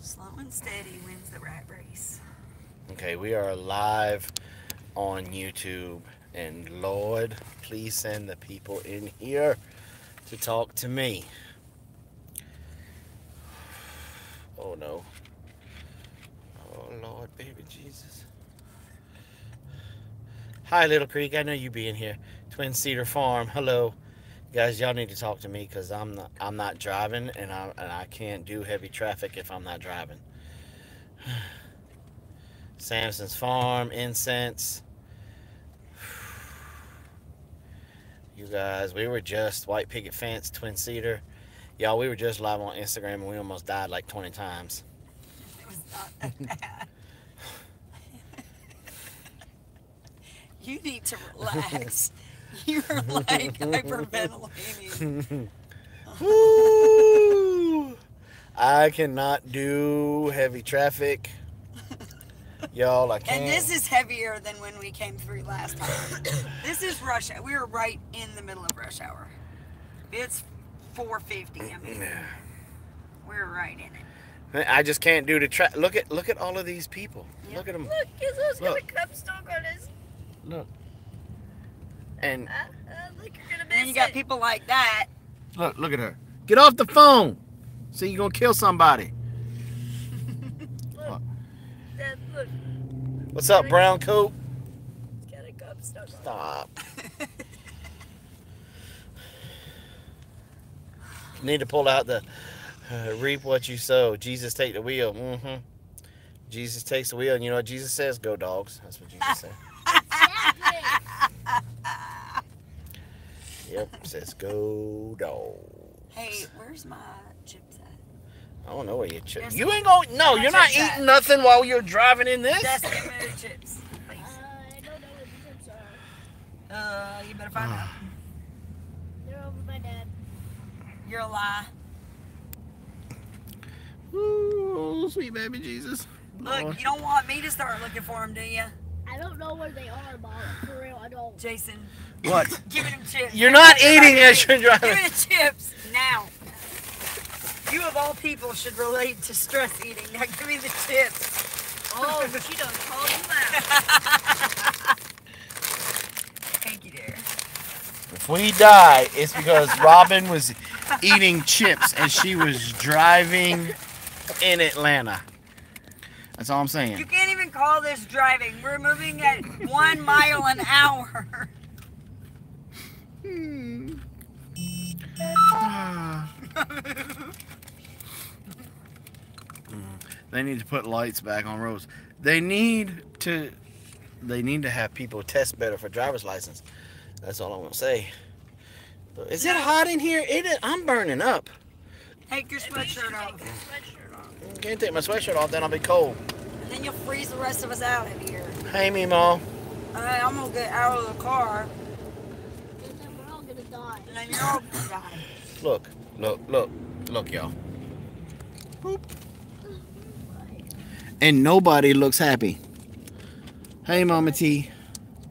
Slow and steady wins the rat race. Okay, we are live on YouTube, and Lord, please send the people in here to talk to me. Oh no. Oh Lord, baby Jesus. Hi, Little Creek. I know you being here. Twin Cedar Farm. Hello, guys. Y'all need to talk to me because I'm not driving, and I can't do heavy traffic if I'm not driving. Samson's Farm, Incense. You guys, we were just White Picket Fence, Twin Cedar. Y'all, we were just live on Instagram and we almost died like 20 times. It was not that bad. You need to relax. You're like hyperventilating. Woo! I cannot do heavy traffic. Y'all, I can't. And this is heavier than when we came through last time. This is rush hour. We were right in the middle of rush hour. It's 4:50. I mean, we're right in it. I just can't do the track. Look at all of these people. Yep. Look at them. Look, Gizmo's got a cup stuck on his. Look. And Look, you're gonna miss And you got it. people like that. look at her. Get off the phone. See, you're gonna kill somebody. Look, Dad, look. What's up, brown coat? He's got a cup stuck on. Stop. Need to pull out the reap what you sow. Jesus take the wheel. Jesus takes the wheel, and you know what Jesus says? Go dogs. That's what Jesus said. Yep, says go dogs. Hey, where's my chips at? I don't know where your chips. Yes. You ain't going. No, you're not chips at? eating nothing while you're driving in this. Just give me the chips, please. I don't know where the chips are. You better find out. They're over my dad. You're a lie. Ooh, sweet baby Jesus. Look, Lord. you don't want me to start looking for them, do you? I don't know where they are, Mom. For real, I don't. Jason, What? give me them chips. You're not eating as you're Give me driving. the chips now. You of all people should relate to stress eating. Now give me the chips. Oh, she done called you out. Thank you, dear. If we die, it's because Robyn was eating chips and she was driving in Atlanta. That's all I'm You saying. can't even call this driving. We're moving at 1 mile an hour. They need to put lights back on roads. They need to have people test better for driver's license. That's all I'm gonna say. Is it hot in here? It is. I'm burning up. Take your sweatshirt off. I can't take my sweatshirt off, then I'll be cold. And then you'll freeze the rest of us out in here. Hey, Meemaw. Alright, I'm gonna get out of the car. And then we're all gonna die. And then you're all gonna die. Look, y'all. Boop. And nobody looks happy. Hey, Mama T.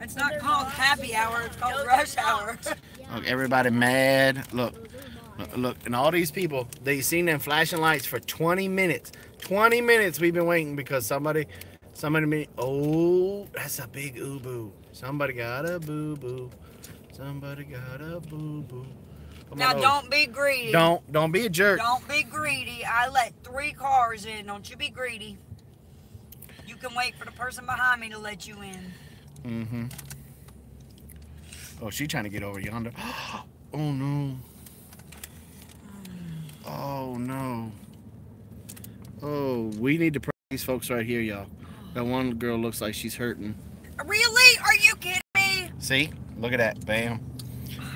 It's not called happy hour, it's called rush hour. Look, everybody mad. Look, and all these people, they seen them flashing lights for 20 minutes. 20 minutes we've been waiting because somebody, oh, that's a big boo. Somebody got a boo-boo. Somebody got a boo-boo. Now don't be greedy. Don't be a jerk. Don't be greedy. I let 3 cars in. Don't you be greedy. You can wait for the person behind me to let you in. Oh, she trying to get over yonder. Oh no. Oh no. Oh, we need to pray for these folks right here, y'all. That one girl looks like she's hurting. Really? Are you kidding me? See? Look at that. Bam.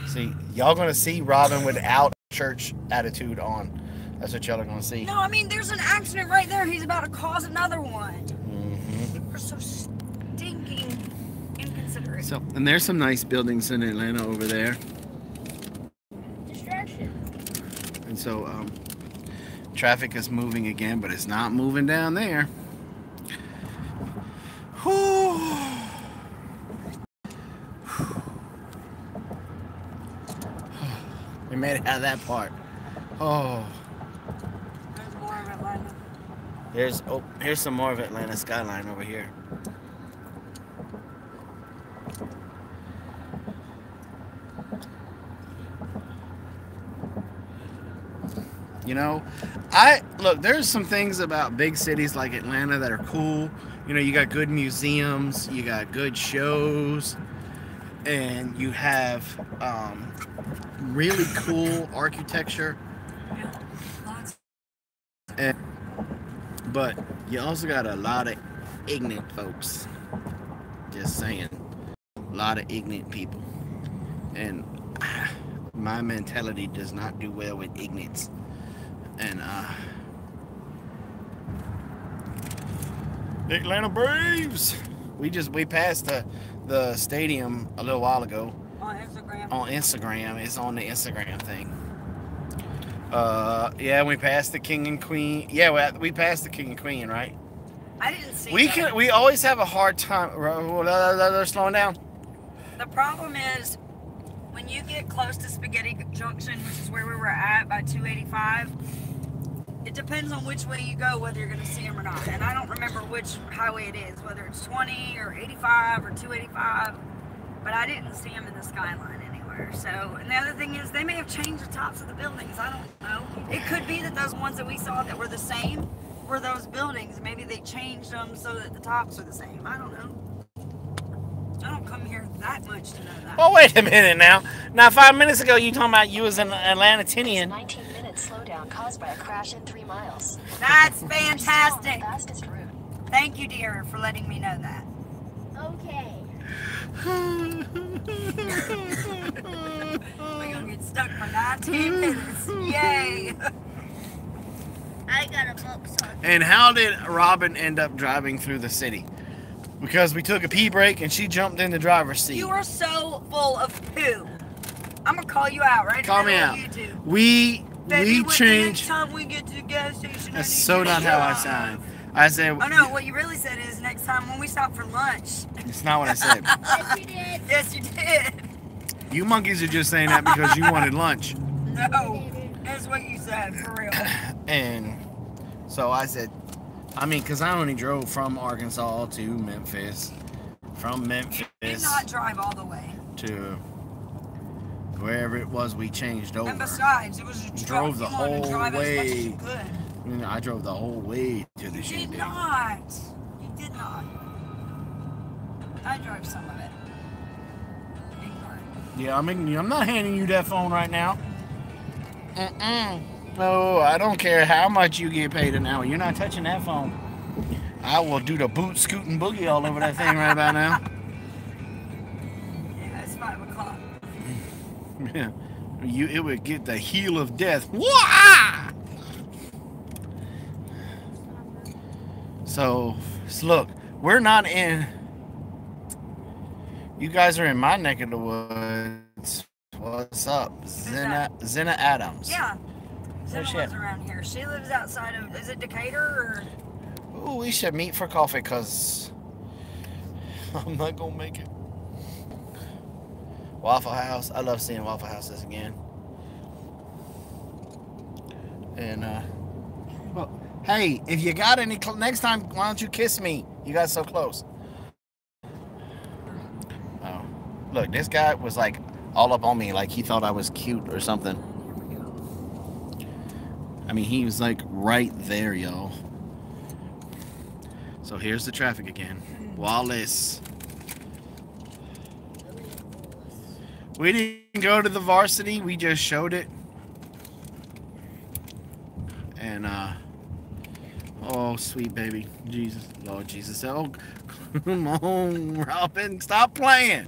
See? Y'all gonna see Robyn without church attitude on. That's what y'all are gonna see. No, I mean, there's an accident right there. He's about to cause another one. We're so stinking inconsiderate. So, and there's some nice buildings in Atlanta over there. Distraction. And so, traffic is moving again, but it's not moving down there. Whew. We made it out of that part. Oh. There's more of Atlanta. Here's some more of Atlanta skyline over here. You know, look, there's some things about big cities like Atlanta that are cool. You know, you got good museums, you got good shows, and you have really cool architecture. But you also got a lot of ignorant folks. Just saying. A lot of ignorant people. And my mentality does not do well with ignorance. And the Atlanta Braves. We passed the stadium a little while ago. On Instagram. On Instagram. It's on the Instagram thing. Yeah, we passed the King and Queen. Yeah, we passed the King and Queen, right? I didn't see that. We always have a hard time. They're slowing down. The problem is when you get close to Spaghetti Junction, which is where we were at by 285. It depends on which way you go, whether you're going to see them or not. And I don't remember which highway it is, whether it's 20 or 85 or 285. But I didn't see them in the skyline anywhere. So, and the other thing is, they may have changed the tops of the buildings. I don't know. It could be that those ones that we saw that were the same were those buildings. Maybe they changed them so that the tops are the same. I don't know. I don't come here that much to know that. Oh, wait a minute now. Now, 5 minutes ago, you talking about you was an Atlantanian. 19-minute slowdown caused by a crash in 3 miles. That's fantastic. Fastest route. Thank you, dear, for letting me know that. Okay. We're gonna get stuck for 19 minutes. Yay! I got a book, so. And how did Robyn end up driving through the city? Because we took a pee break and she jumped in the driver's seat. You are so full of poo. I'm gonna call you out right now. Call me out. YouTube. We changed. Next time we get to the gas station. That's so not how I sound. I said. Oh no! What you really said is next time when we stop for lunch. It's not what I said. Yes, you did. Yes, you did. You monkeys are just saying that because you wanted lunch. No, that's what you said for real. And so I said, I mean, because I only drove from Arkansas to Memphis, from Memphis You did not drive all the way. to wherever it was we changed over. And besides, it was a Drove the whole way. You I mean, I drove the whole way to the did Shindig. not. You did not. I drove some of it. Ignorant. Yeah, I'm not handing you that phone right now. No, I don't care how much you get paid an hour. You're not touching that phone. I will do the boot, scoot, and boogie all over that thing right about now. Yeah, it's 5 o'clock. Yeah, it would get the heel of death. Wah! So look, we're not in. You guys are in my neck of the woods. What's up, Zena Adams? Yeah. Where's Zena she lives at? around here. She lives outside of, is it Decatur or? Ooh, we should meet for coffee because I'm not gonna make it. Waffle House. I love seeing Waffle Houses again. And well, hey, if you got any next time, why don't you kiss me? You got so close. Oh, look, this guy was like all up on me, like he thought I was cute or something. I mean, he was like right there, y'all. So here's the traffic again. Wallace. We didn't go to the varsity. We just showed it. And, oh, sweet baby. Jesus. Lord Jesus. Oh, come on, Robyn. Stop playing.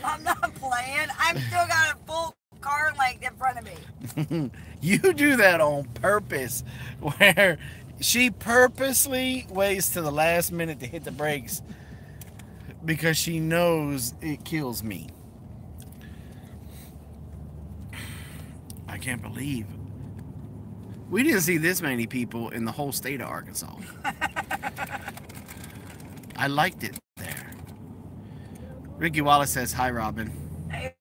I'm not playing. I'm still got a full car length in front of me. You do that on purpose, where she purposely waits to the last minute to hit the brakes because she knows it kills me. I can't believe we didn't see this many people in the whole state of Arkansas. I liked it there. Ricky Wallace says, hi, Robyn. Hey.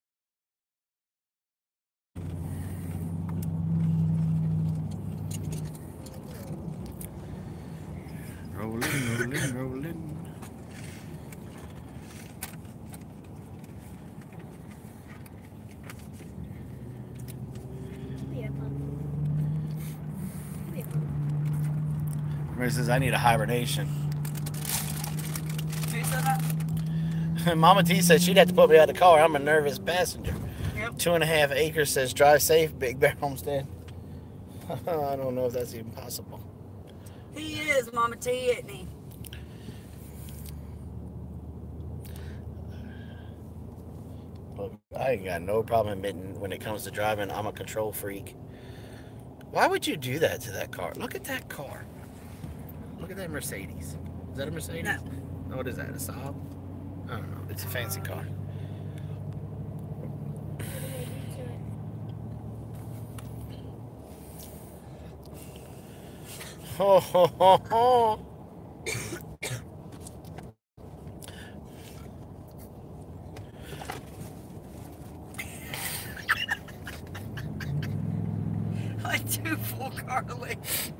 Rolling, rolling, rolling. Mary says, I need a hibernation. Who said that? Mama T said she'd have to put me out of the car. I'm a nervous passenger. Yep. 2.5 acres says, drive safe, Big Bear Homestead. I don't know if that's even possible. He is, Mama T, isn't he? Look, I ain't got no problem admitting when it comes to driving, I'm a control freak. Why would you do that to that car? Look at that car. Look at that Mercedes. Is that a Mercedes? No. No, what is that? A Saab? I don't know. It's a fancy car. Ho, ho, ho, ho. I do full cartilage.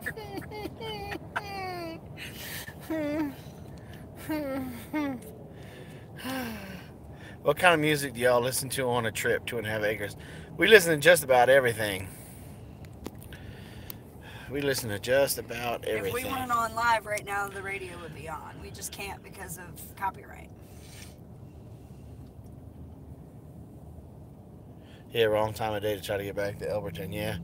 What kind of music do y'all listen to on a trip, 2.5 acres? We listen to just about everything. We listen to just about everything. If we went on live right now, the radio would be on. We just can't because of copyright. Yeah, wrong time of day to try to get back to Elberton, yeah.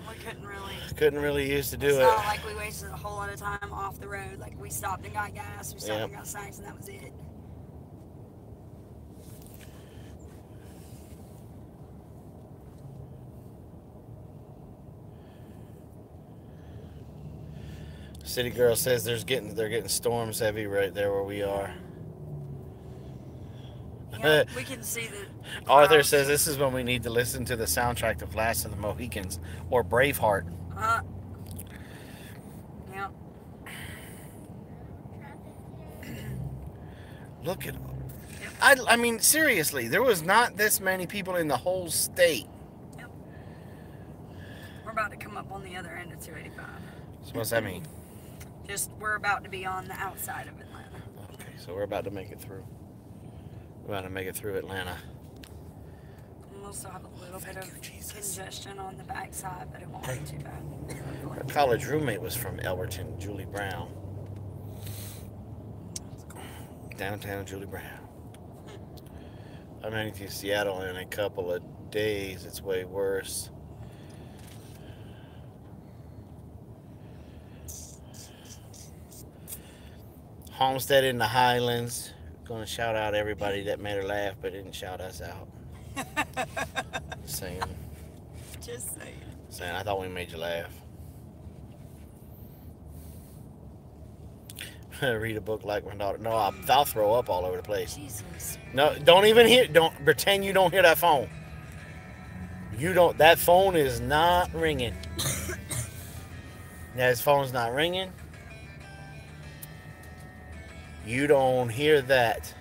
We couldn't really. Couldn't really use to do It's it. not like we wasted a whole lot of time off the road. Like we stopped and got gas, we stopped Yep. and got snacks, and that was it. City Girl says they're getting storms heavy right there where we are. Yeah, we can see the Arthur clouds. says this is when we need to listen to the soundtrack to Last of the Mohicans or Braveheart. Yeah. Look at them. I mean, seriously, there was not this many people in the whole state. Yep. We're about to come up on the other end of 285. So what's that mean? Just we're about to be on the outside of Atlanta. Okay, so we're about to make it through. We're about to make it through Atlanta. And we'll still have a little bit of congestion on the backside, but it won't be too bad. Our college roommate was from Elberton, Julie Brown. Downtown Julie Brown. I'm heading to Seattle in a couple of days. It's way worse. Homestead in the Highlands. Gonna shout out everybody that made her laugh but didn't shout us out. Saying. Just saying. Saying, I thought we made you laugh. Read a book like my daughter. No, I'll throw up all over the place. Jesus. No, don't even hear. Don't pretend you don't hear that phone. You don't. That phone is not ringing. That phone's not ringing. You don't hear that.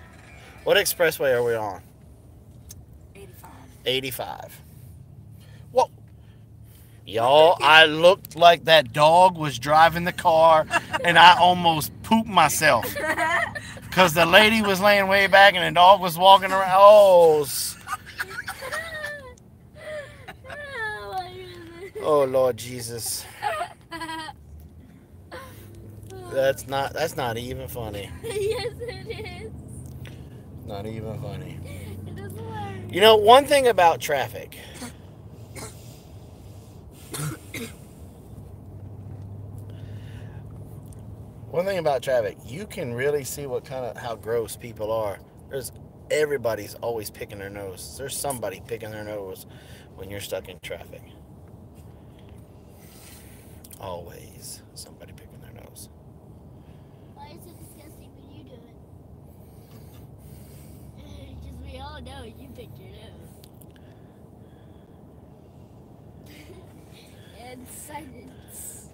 What expressway are we on? 85. 85. Whoa. Y'all, I looked like that dog was driving the car and I almost pooped myself. Because the lady was laying way back and the dog was walking around. Oh, oh Lord Jesus. That's not even funny. Yes, it is. Not even funny. It is hilarious. You know, one thing about traffic. One thing about traffic, you can really see how gross people are. Everybody's always picking their nose. There's somebody picking their nose when you're stuck in traffic. Always somebody picking their nose. Why is it disgusting when you do it? Because we all know you picked your nose. And silence.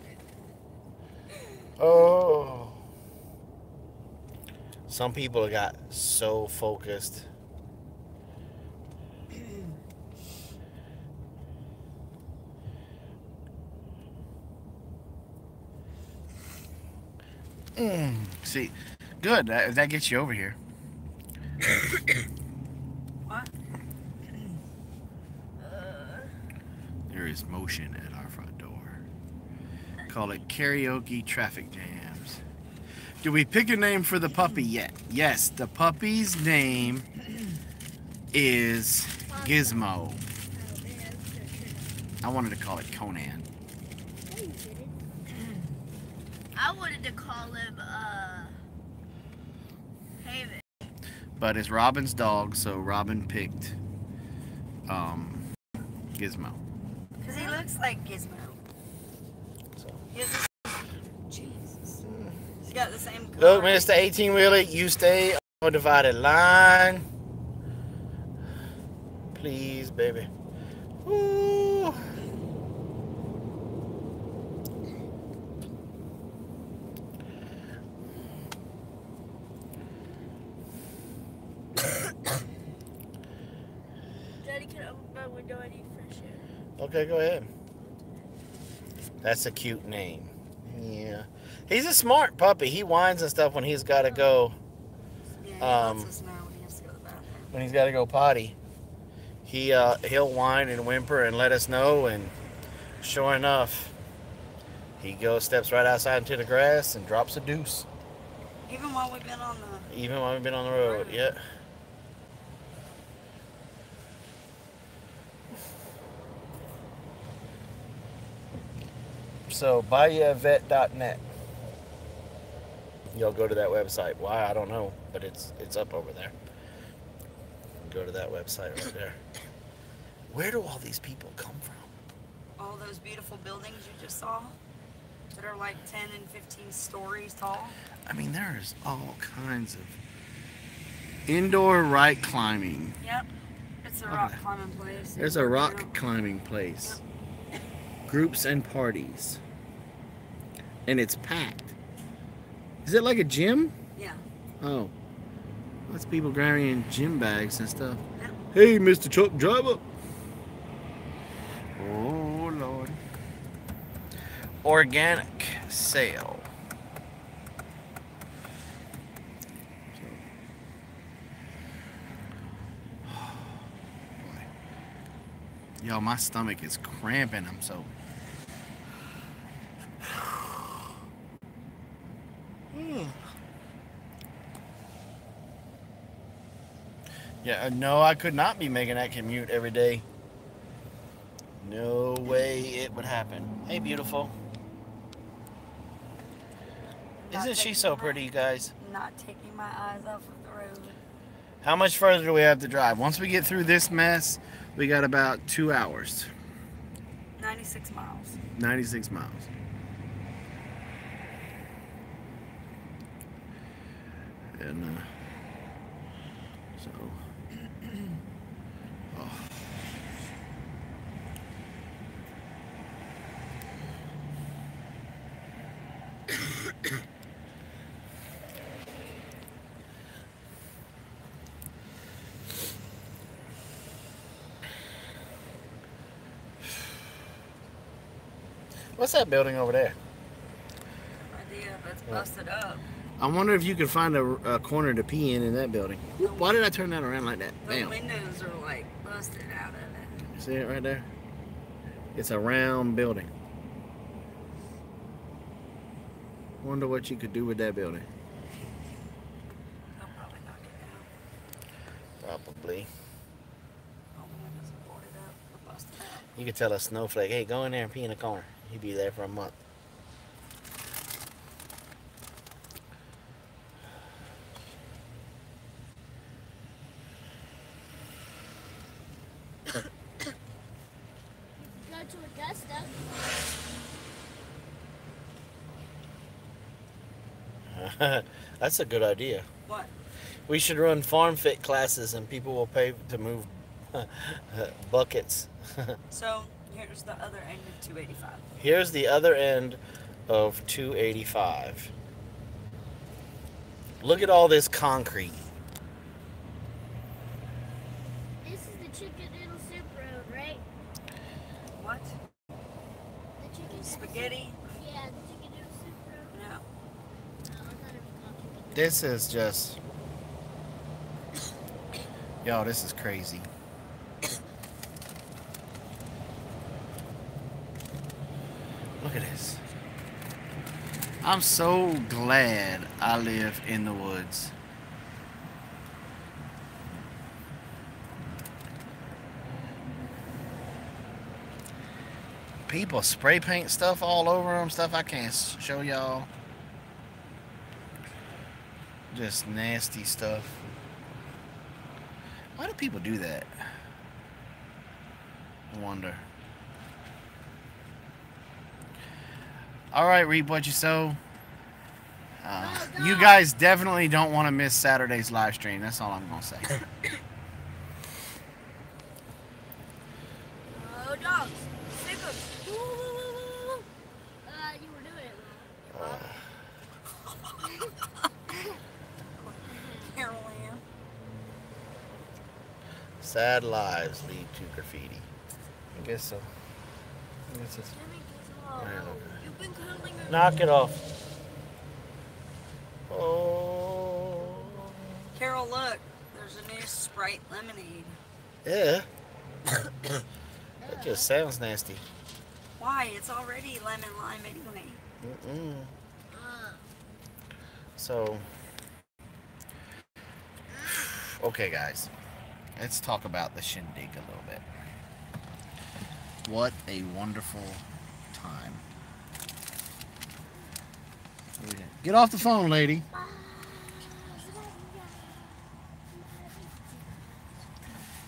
Oh. Some people got so focused. See, good. That gets you over here. What? There is motion at our front door. Call it karaoke traffic jams. Did we pick a name for the puppy yet? Yes, the puppy's name is Gizmo. I wanted to call it Conan. I wanted to call him, Haven. But it's Robyn's dog, so Robyn picked Gizmo. Because he looks like Gizmo. So. He has the Jesus. He's got the same color. Look, Mr. 18-wheeler, you stay on a divided line. Please, baby. Ooh. Daddy, can I open my window? I need fresh air. Okay, go ahead. That's a cute name. Yeah. He's a smart puppy. He whines and stuff when he's got to go. Yeah, he lets us know when he has to go to the bathroom. When he's got to go potty. He'll whine and whimper and let us know, and sure enough, he steps right outside into the grass and drops a deuce. Even while we've been on the road, yeah. So buyyavet.net. You'll go to that website. Why, I don't know, but it's up over there. Go to that website right there. Where do all these people come from? all those beautiful buildings you just saw that are like 10 and 15 stories tall. I mean, there's all kinds of indoor rock climbing. Yep. It's a rock climbing place. There's a rock climbing place. Yep. Groups and parties. And it's packed. Is it like a gym? Yeah. Oh. Lots of people carrying gym bags and stuff. Yep. Hey, Mr. Truck Driver. Oh, Lord. Organic sale. Yo, my stomach is cramping. I'm so... Yeah, no, I could not be making that commute every day. No way it would happen. Hey, beautiful. Isn't she so pretty, you guys? Not taking my eyes off of the road. How much further do we have to drive? Once we get through this mess, we got about 2 hours. 96 miles. 96 miles. And, so... Oh. What's that building over there? Idea, but it's busted up. I wonder if you could find a corner to pee in that building. Why did I turn that around like that? The Damn. windows are like busted out of it. See it right there? It's a round building. Wonder what you could do with that building. They'll probably knock it down. Probably. All the windows are boarded up or busted out. You could tell a snowflake, hey, go in there and pee in the corner. He'd be there for a month. Go to Augusta. That's a good idea. What? We should run farm fit classes and people will pay to move buckets. So, here's the other end of 285. Here's the other end of 285. Look at all this concrete. This is the chicken noodle soup road, right? What? The chicken Spaghetti? Yeah, the chicken noodle soup road. No. This is just... Yo, this is crazy. Look at this. I'm so glad I live in the woods. People spray paint stuff all over them, stuff I can't show y'all. Just nasty stuff. Why do people do that? I wonder. Alright, reap what you sow. You guys definitely don't want to miss Saturday's live stream. That's all I'm going to say. Oh, dogs. Sick of. You were doing it. Heirloom. Sad lives lead to graffiti. I guess so. I guess it's... You've been cuddling her. Knock it off. Oh. Carol, look. There's a new Sprite lemonade. Yeah. That just sounds nasty. Why? It's already lemon lime anyway. So, okay, guys. Let's talk about the Shindig a little bit. What a wonderful time. Get off the phone, lady.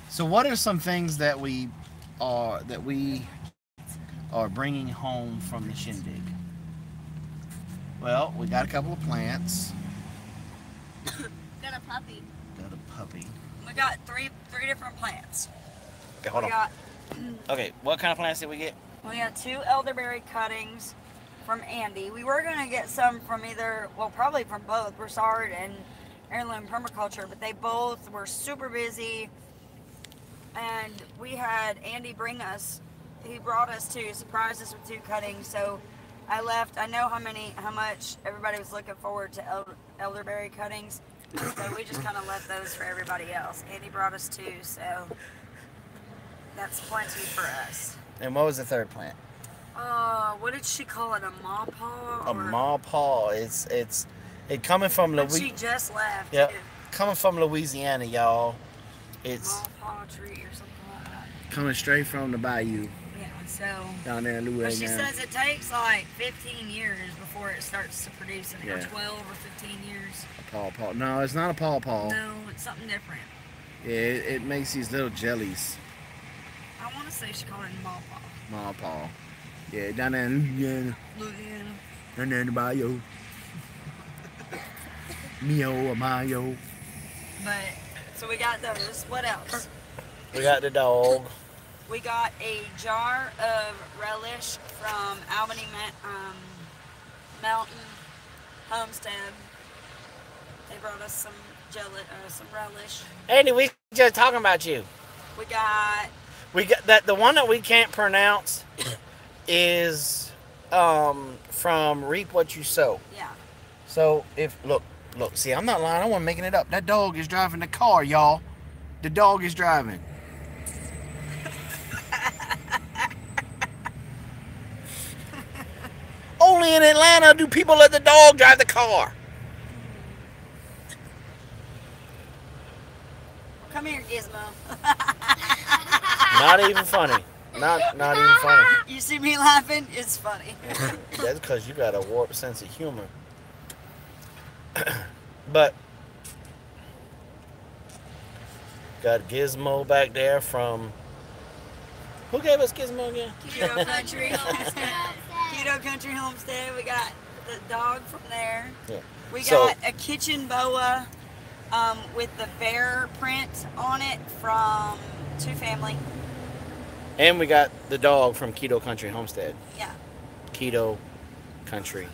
So what are some things that we are bringing home from the Shindig? Well, we got a couple of plants. Got a puppy. Got a puppy. We got three different plants. Okay, hold on. Okay, what kind of plants did we get? We got 2 elderberry cuttings from Andy. We were going to get some from either, well, probably from both Broussard and Heirloom Permaculture, but they both were super busy. And we had Andy bring us, he brought us 2, surprised us with 2 cuttings. So I left, I know how much everybody was looking forward to elderberry cuttings. So we just kind of left those for everybody else. Andy brought us 2, so that's plenty for us. And what was the third plant? What did she call it? A mawpaw? A mawpaw. It coming from But Louisiana. she just left. Yep. Too. Coming from Louisiana, y'all. It's Mawpaw tree or something like that. coming straight from the bayou Yeah, so. down there in But she Louisiana. says it takes like 15 years before it starts to produce it. Or Yeah. 12 or 15 years. A pawpaw. No, it's not a pawpaw. No, it's something different. Yeah, it makes these little jellies. I want to say she called it mawpaw. Mawpaw. Yeah, down there in Louisiana. Louisiana. Down there in the bayou. Mio, mayo. But, so we got those. What else? We got the dog. We got a jar of relish from Albany Mountain Homestead. They brought us some relish. Andy, we just talking about you. We got that the one that we can't pronounce is from Reap What You Sow. yeah. So look, see, I'm not lying. I wasn't making it up. That dog is driving the car, y'all. The dog is driving. Only in Atlanta do people let the dog drive the car. Come here, Gizmo. Not even funny. Not even funny. You see me laughing? It's funny. That's because you got a warped sense of humor. But got Gizmo back there from... Who gave us Gizmo again? Keto Country Homestead. Keto Country Homestead. We got the dog from there. Yeah. We got a kitchen boa with the bear print on it from Two Family. And we got the dog from Keto Country Homestead. Yeah. Keto Country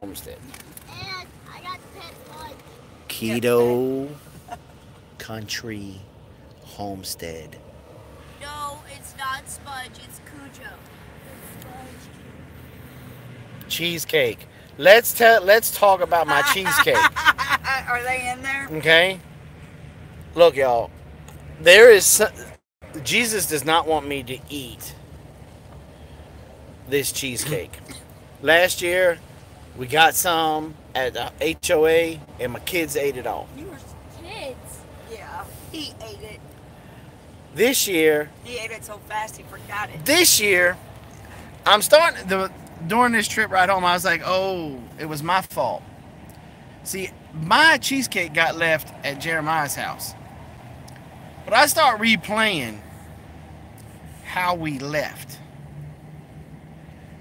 Homestead. And I got the pet slug. Keto Country Homestead. No, it's not Sponge, it's Cujo. Cheesecake. Let's talk about my cheesecake. Are they in there? Okay. Look, y'all. There is Jesus does not want me to eat this cheesecake. Last year, we got some at the HOA, and my kids ate it all. You were kids. Yeah, he ate it. This year, He ate it so fast he forgot it. this year, I'm starting during this trip right home. I was like, oh, it was my fault. See, my cheesecake got left at Jeremiah's house, but I start replaying how we left.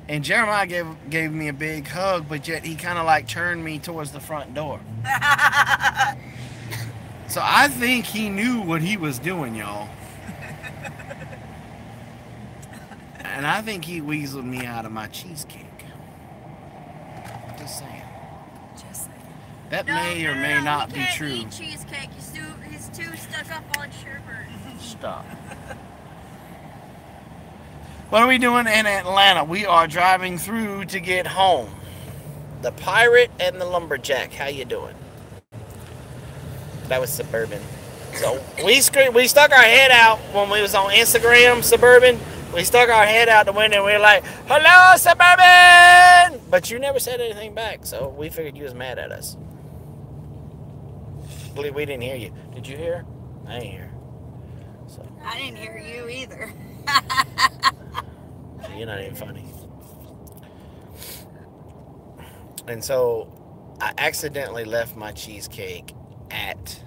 And Jeremiah gave me a big hug, but yet he kind of like turned me towards the front door. So I think he knew what he was doing, y'all. And I think he weaseled me out of my cheesecake. Just saying. Just saying. That may or may not be true. Eat cheesecake. He's too stuck up on sugar. Stop. What are we doing in Atlanta? We are driving through to get home. The Pirate and the Lumberjack. How you doing? That was Suburban. So we stuck our head out when we was on Instagram, Suburban. We stuck our head out the window and we were like, hello, Suburban! But you never said anything back, so we figured you was mad at us. We didn't hear you. Did you hear? I didn't hear. So I didn't hear you either. you're not even funny. And so I accidentally left my cheesecake at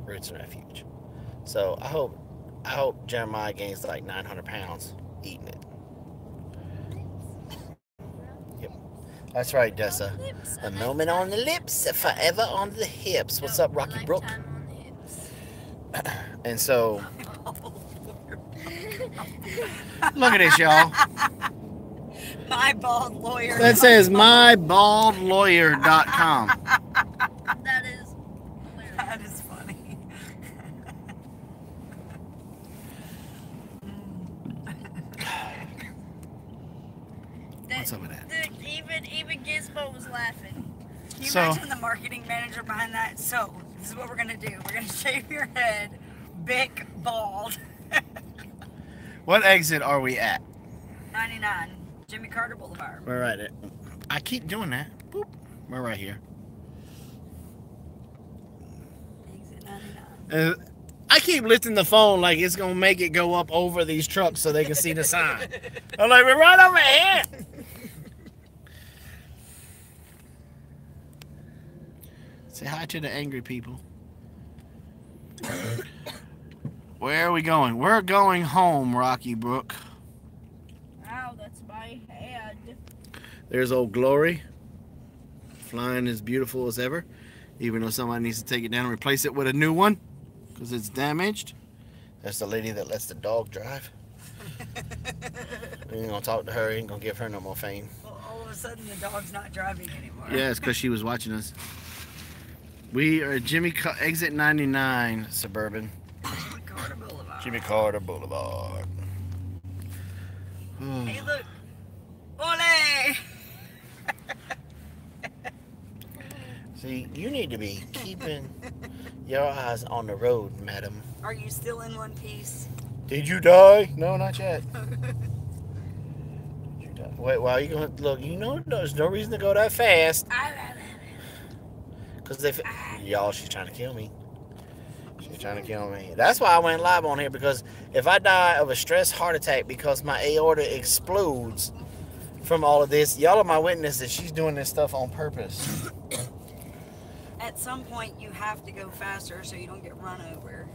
Roots and Refuge. So I hope Jeremiah gains like 900 pounds eating it. Yep. That's right, Dessa. A moment on the lips, forever on the hips. What's up, Rocky Brook? And so, look at this, y'all. My bald lawyer. That says mybaldlawyer.com. That is hilarious. That is funny. What's up with that? Even Gizmo was laughing. Can you So- imagine the marketing manager behind that? So, this is what we're going to do. We're going to shave your head, big, bald. What exit are we at? 99, Jimmy Carter Boulevard. We're right at. I keep doing that. Boop. We're right here. Exit 99. I keep lifting the phone like it's gonna make it go up over these trucks so they can see the sign. I'm like, we're right over here. Say hi to the angry people. Where are we going? We're going home, Rocky Brook. Ow, that's my hand. There's old Glory, flying as beautiful as ever, even though somebody needs to take it down and replace it with a new one because it's damaged. That's the lady that lets the dog drive. We ain't gonna talk to her, ain't gonna give her no more fame. Well, all of a sudden, the dog's not driving anymore. Yeah, it's because she was watching us. We are at exit 99, Suburban. Jimmy Carter Boulevard. Jimmy Carter Boulevard. Hey, look. Ole! See, you need to be keeping your eyes on the road, madam. Are you still in one piece? Did you die? No, not yet. Did you die? Wait, why are you going to look? You know, there's no reason to go that fast. Because if y'all, she's trying to kill me. She's trying to kill me. That's why I went live on here, because if I die of a stress heart attack because my aorta explodes from all of this, y'all are my witness that she's doing this stuff on purpose. At some point, you have to go faster so you don't get run over.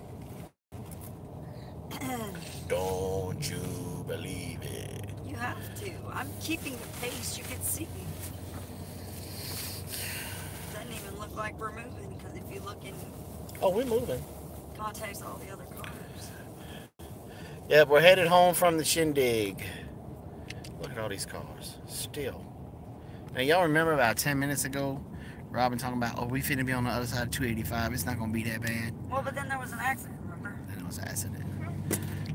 Don't you believe it? You have to. I'm keeping the pace. You can see. Doesn't even look like we're moving, because if you look in Oh, we're moving. context of all the other cars. Yep, we're headed home from the Shindig. Look at all these cars. Still. Now, y'all remember about 10 minutes ago, Robyn talking about, oh, we finna be on the other side of 285. It's not gonna be that bad. Well, but then there was an accident, remember? Then it was an accident.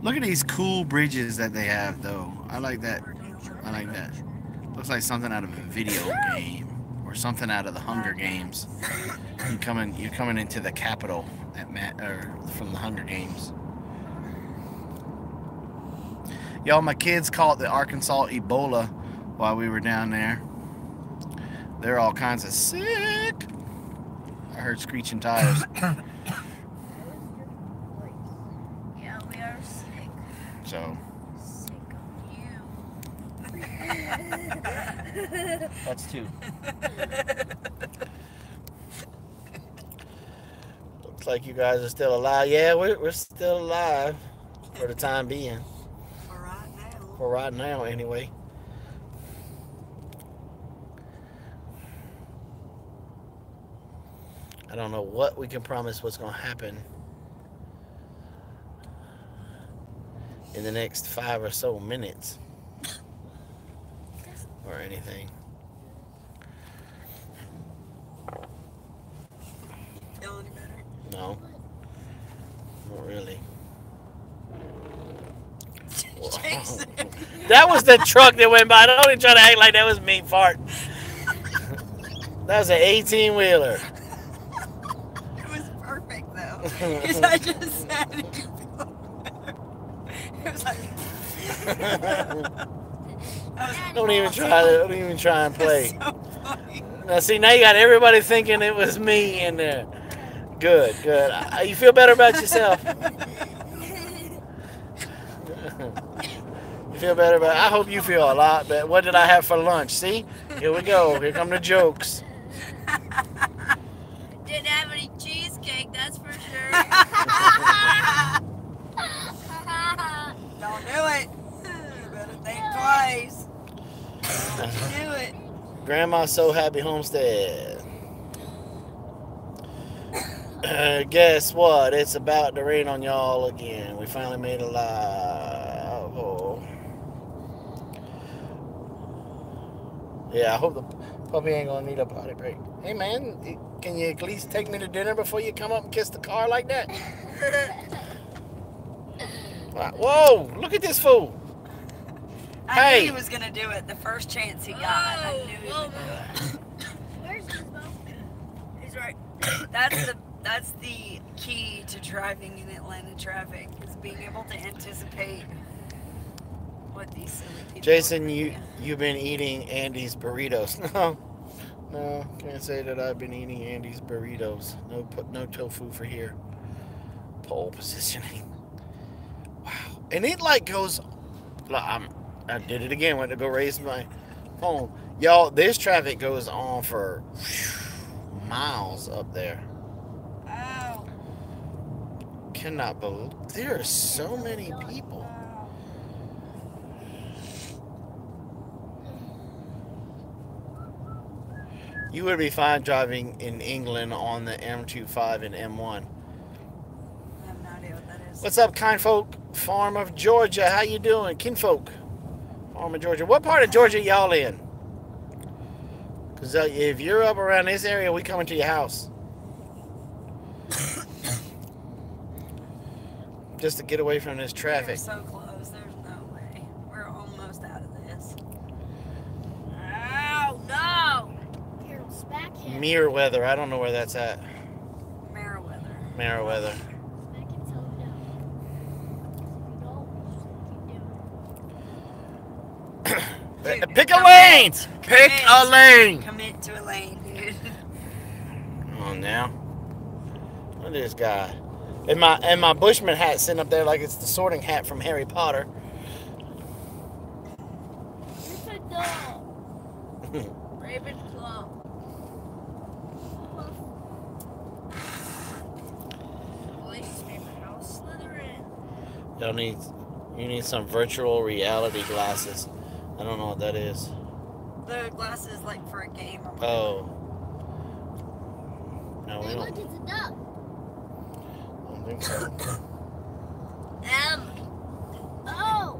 Look at these cool bridges that they have, though. I like that. I like that. Looks like something out of a video game. or something out of the Hunger Games. You're coming into the Capitol from the Hunger Games. Y'all, my kids caught the Arkansas Ebola while we were down there. They're all kinds of sick. I heard screeching tires. Yeah, we are sick. So Sick of you. that's two. Looks like you guys are still alive. Yeah, we're still alive for the time being. For right now. For right now, anyway. I don't know what we can promise what's going to happen in the next 5 or so minutes or anything. Feel any better? No, not really. Jason. That was the truck that went by. Don't even try to act like that was me fart. That was an 18-wheeler. It was perfect though. Because I just said it. It was like. Don't even try and play. So funny. Now see, now you got everybody thinking it was me in there. Good. You feel better about yourself? You feel better about? I hope you feel a lot better. What did I have for lunch? See, here we go. Here come the jokes. Didn't have any cheesecake, that's for sure. Don't do it. You better think twice. Don't do it. Grandma's So Happy Homestead. Guess what? It's about to rain on y'all again. We finally made it live. Oh. Yeah, I hope the puppy ain't gonna need a potty break. Hey man, can you at least take me to dinner before you come up and kiss the car like that? Whoa, look at this fool. I Hey. knew he was gonna do it the first chance he got. I knew he would do it. Where's Gizmo? He's right. That's the key to driving in Atlanta traffic, is being able to anticipate what these silly people Jason, are doing. you've been eating Andy's burritos. No, can't say that I've been eating Andy's burritos. No tofu for here. Pole positioning. Wow, and it like goes. I did it again. Went to go raise my phone. Y'all, this traffic goes on for miles up there. Oh. Cannot believe there are so many people. You would be fine driving in England on the M25 and M1. I have no idea what that is. What's up, Kindfolk Farm of Georgia? How you doing? Kinfolk Farm of Georgia. What part of Georgia y'all in? Because if you're up around this area, we coming to your house. Just to get away from this We're traffic. so close. There's no way. We're almost out of this. Oh no! Here, smack him. Meriwether. I don't know where that's at. Meriwether. Meriwether. Smack him, tell him no. If you don't, Dude, Pick a commit. lane! Pick Commit. a lane! Commit to a lane, dude. Come on now. Look at this guy. And my Bushman hat sitting up there like it's the sorting hat from Harry Potter. Gryffindor. Ravenclaw. Least favorite house, Slytherin. You need some virtual reality glasses. I don't know what that is. The glasses like for a game or whatever. Oh. No, we Hey, don't. look, it's a duck. I don't think so. M. Oh.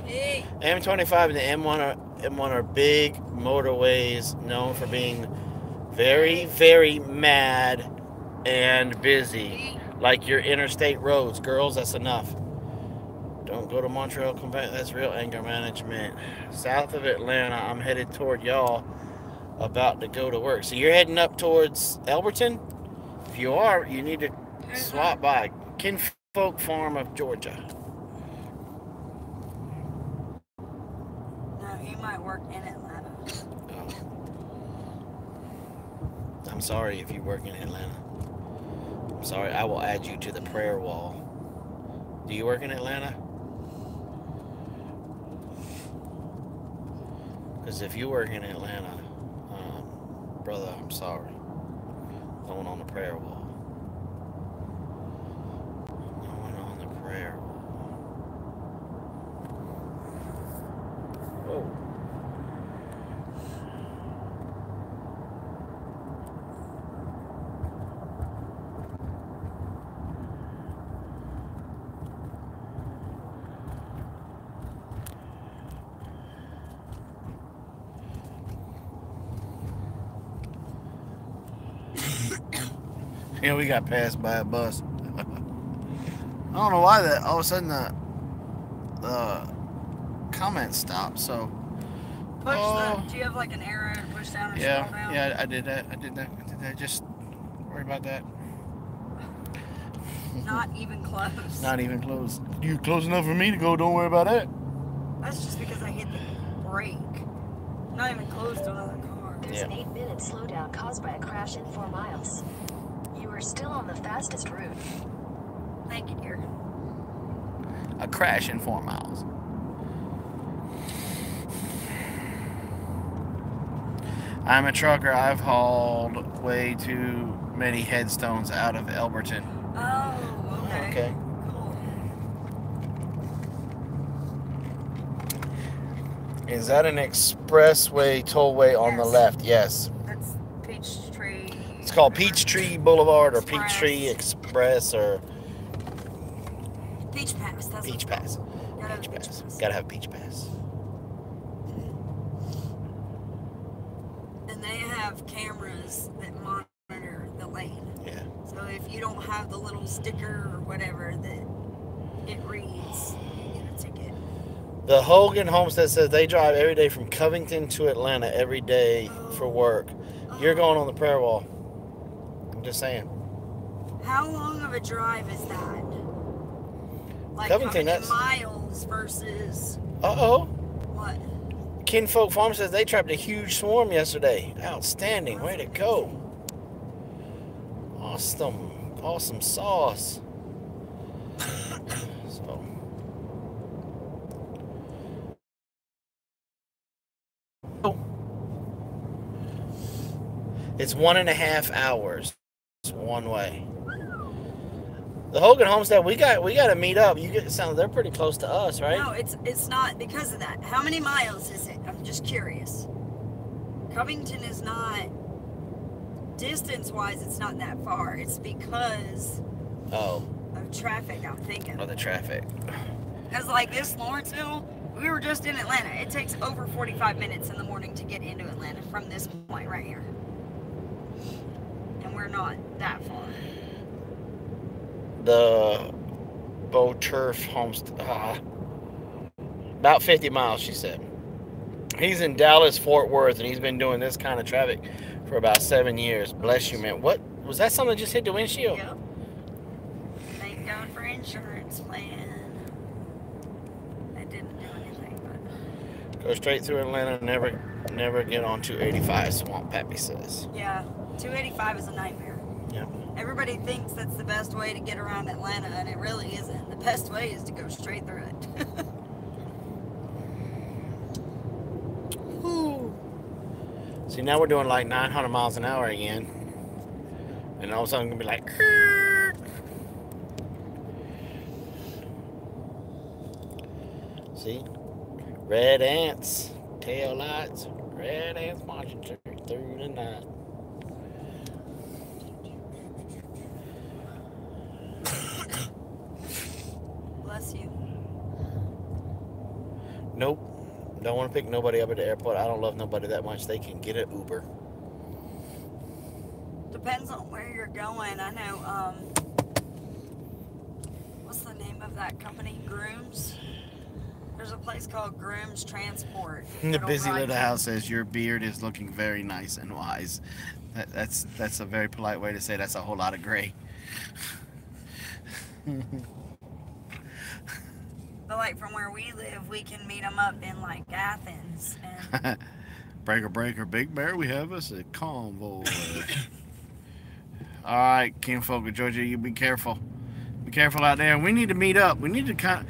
Hey. M25 and the M1 are big motorways known for being very, very mad and busy. Like your interstate roads. Girls, that's enough. Don't go to Montreal, come back. That's real anger management. South of Atlanta, I'm headed toward y'all. about to go to work. So you're heading up towards Elberton? If you are, you need to swap by Kinfolk Farm of Georgia. No, he might work in Atlanta. Oh. I'm sorry if you work in Atlanta. I'm sorry, I will add you to the prayer wall. Do you work in Atlanta? Because if you work in Atlanta, brother, I'm sorry. Going on the prayer wall. Going on the prayer wall. Whoa. Yeah, we got passed by a bus. I don't know why that all of a sudden the comments stopped. So Push the. Do you have like an arrow to push down or scroll down? Yeah, I did that. Just worry about that. Not even close. Not even close. You close enough for me to go. Don't worry about that. That's just because I hit the brake. Not even close to another car. There's an 8-minute slowdown caused by a crash in 4 miles. You are still on the fastest route. Thank you, dear. A crash in 4 miles. I'm a trucker. I've hauled way too many headstones out of Elberton. Oh, okay. Okay. Cool. Is that an expressway tollway on the Yes. left? Yes. That's Peachtree. It's called Peachtree Boulevard or Express. Peachtree Express or Peach Pass. That's Peach what Pass. it's called. Gotta have Peach Peach Pass. Pass. Gotta have Peach Pass. And they have cameras that monitor the lane. Yeah. So if you don't have the little sticker or whatever that it reads, you get a ticket. The Hogan Homestead says they drive every day from Covington to Atlanta every day for work. You're going on the prayer wall. I'm just saying. How long of a drive is that? Like Covington, how many that's- miles versus Uh-oh. what? Kinfolk Farm says they trapped a huge swarm yesterday. Outstanding. Way to go. Awesome. Awesome sauce. So. It's 1.5 hours one way. The Hogan Homestead, we got to meet up. You get sound they're pretty close to us, right? No, it's not because of that. How many miles is it? I'm just curious. Covington is not distance-wise. It's not that far. It's because Oh, of traffic. I'm thinking. oh, the traffic. Because like this Lawrenceville, we were just in Atlanta. It takes over 45 minutes in the morning to get into Atlanta from this point right here. And we're not that far. The Bow Turf Homestead. About 50 miles, she said. He's in Dallas, Fort Worth, and he's been doing this kind of traffic for about 7 years. Bless you, man. What? Was that something that just hit the windshield? Yep. Thank God for insurance plan. That didn't do anything, but... Go straight through Atlanta. Never get on 285, Swamp Pappy says. Yeah, 285 is a nightmare. Yeah. Everybody thinks that's the best way to get around Atlanta, and it really isn't. The best way is to go straight through it. See, now we're doing like 900 miles an hour again. And all of a sudden, I'm going to be like... See? Red ants, tail lights, red ants marching through the night. Bless you. Nope. Don't want to pick nobody up at the airport. I don't love nobody that much. They can get an Uber. Depends on where you're going. I know, what's the name of that company? Grooms? There's a place called Groom's Transport. The busy little house says your beard is looking very nice and wise. That's a very polite way to say that's a whole lot of gray. But like from where we live, we can meet them up in like Athens. And Breaker, breaker, Big Bear, we have us a convoy. All right, kinfolk of Georgia, you be careful. Be careful out there. We need to meet up. We need to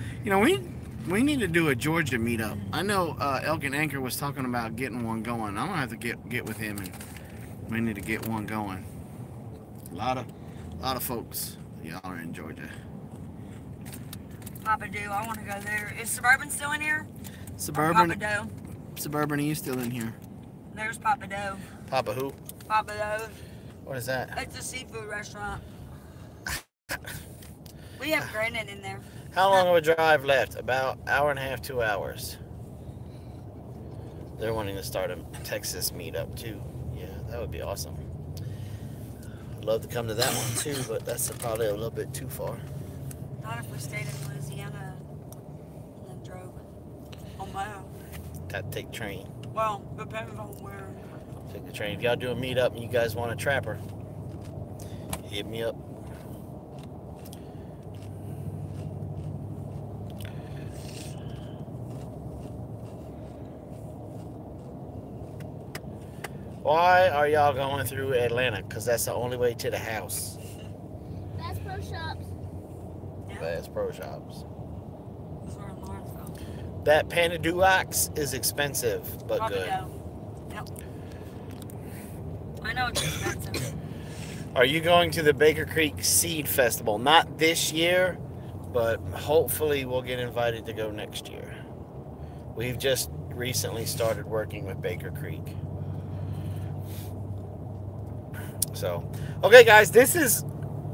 we need to do a Georgia meetup. I know Elk and Anchor was talking about getting one going. I'm gonna have to get with him, and we need to get one going. A lot of folks, y'all are in Georgia. Papa Do, I want to go there. Is Suburban still in here? Suburban. Or Papa Do. Suburban, are you still in here? There's Papa Do. Papa who? Papa Do. What is that? It's a seafood restaurant. We have granite in there. How long of a drive left? About hour and a half, 2 hours. They're wanting to start a Texas meetup too. Yeah, that would be awesome. I'd love to come to that one too, but that's probably a little bit too far. Not if we stayed in Louisiana and then drove on my own. Got to take the train. Well, depends on where. Take the train. If y'all do a meetup and you guys want a trapper, hit me up. Why are y'all going through Atlanta? Because that's the only way to the house. Bass Pro Shops. Yeah. Bass Pro Shops. That's where I'm Lawrenceville. That Panadulax is expensive, but Papa good. Do. Yep. I know it's expensive. Are you going to the Baker Creek Seed Festival? Not this year, but hopefully we'll get invited to go next year. We've just recently started working with Baker Creek. So, okay guys,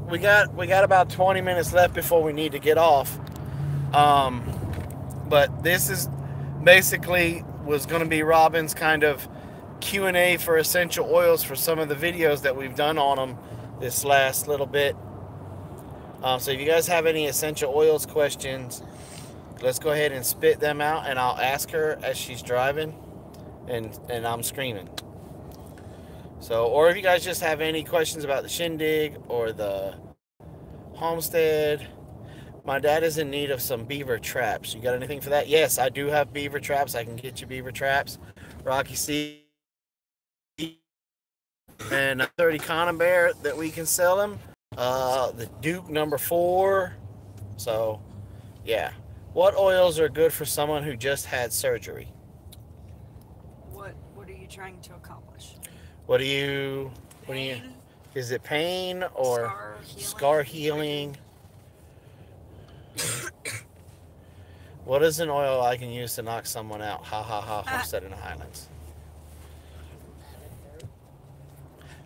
we got about 20 minutes left before we need to get off. But this is basically was going to be Robyn's kind of Q&A for essential oils for some of the videos that we've done on them this last little bit. So if you guys have any essential oils questions, let's go ahead and spit them out, and I'll ask her as she's driving and I'm screaming. So, or if you guys just have any questions about the Shindig or the homestead. My dad is in need of some beaver traps. You got anything for that? Yes, I do have beaver traps. I can get you beaver traps. Rocky Sea and a 30 Conibear that we can sell them. The Duke number 4. So, yeah. What oils are good for someone who just had surgery? What are you trying to accomplish? What do you, is it pain or scar healing? What is an oil I can use to knock someone out? Ha ha ha, Homestead in the Highlands.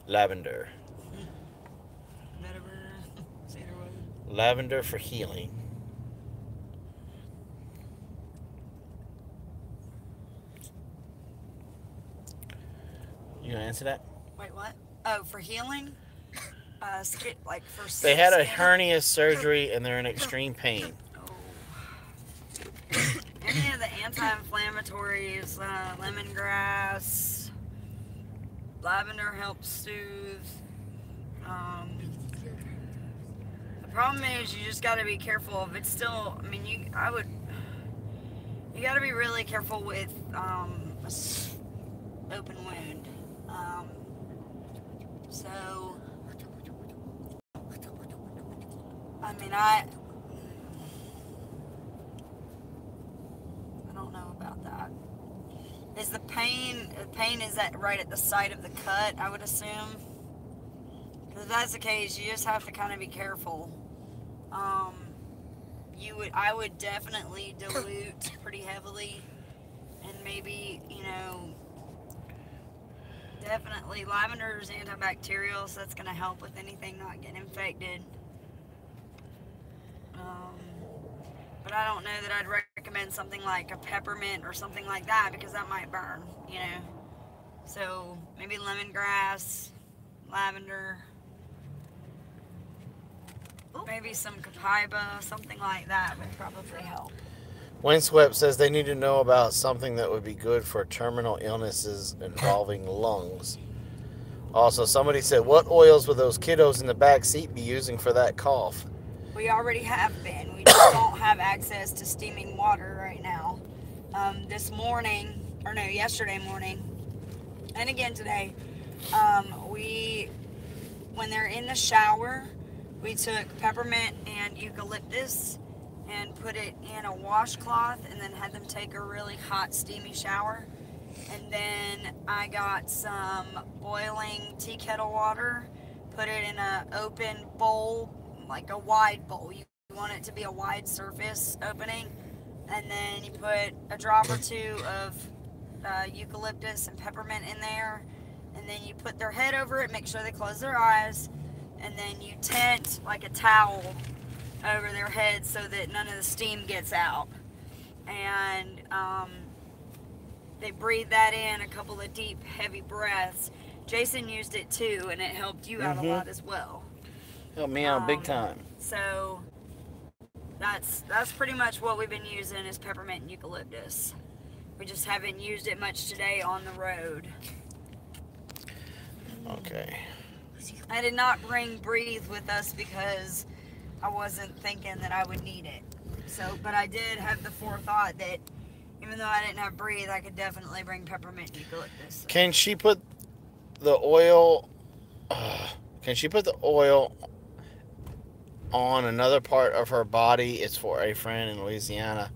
Lavender. Lavender for healing. You gonna answer that? Wait, what? Oh, for healing? Like for They had a skin? hernia surgery and they're in extreme pain. Oh. Any of the anti-inflammatories, lemongrass, lavender helps soothe. The problem is you just got to be careful if it's still. I mean, you got to be really careful with open wound. So, I mean, I don't know about that. Is the pain is that right at the site of the cut, I would assume? Because if that's the case, you just have to kind of be careful. I would definitely dilute pretty heavily, and maybe, definitely lavender is antibacterial, so that's going to help with anything not getting infected. But I don't know that I'd recommend something like a peppermint or something like that, because that might burn, So maybe lemongrass, lavender, maybe some copaiba, something like that would probably help. Windswept says they need to know about something that would be good for terminal illnesses involving lungs. Also, somebody said, what oils would those kiddos in the back seat be using for that cough? We already have been. We just don't have access to steaming water right now. This morning, or no, yesterday morning, and again today, when they're in the shower, we took peppermint and eucalyptus and put it in a washcloth and then had them take a really hot, steamy shower. And then I got some boiling tea kettle water, put it in an open bowl, like a wide bowl. You want it to be a wide surface opening. And then you put a drop or two of eucalyptus and peppermint in there. And then you put their head over it, make sure they close their eyes. And then you tent like a towel over their head so that none of the steam gets out. And they breathe that in, a couple of deep, heavy breaths. Jason used it too, and it helped you out a lot as well. Helped me out big time. So that's pretty much what we've been using is peppermint and eucalyptus. We just haven't used it much today on the road. Okay. I did not bring Breathe with us because I wasn't thinking that I would need it. So, but I did have the forethought that even though I didn't have Breathe, I could definitely bring peppermint and eucalyptus. Can she put the oil? Can she put the oil on another part of her body? It's for a friend in Louisiana.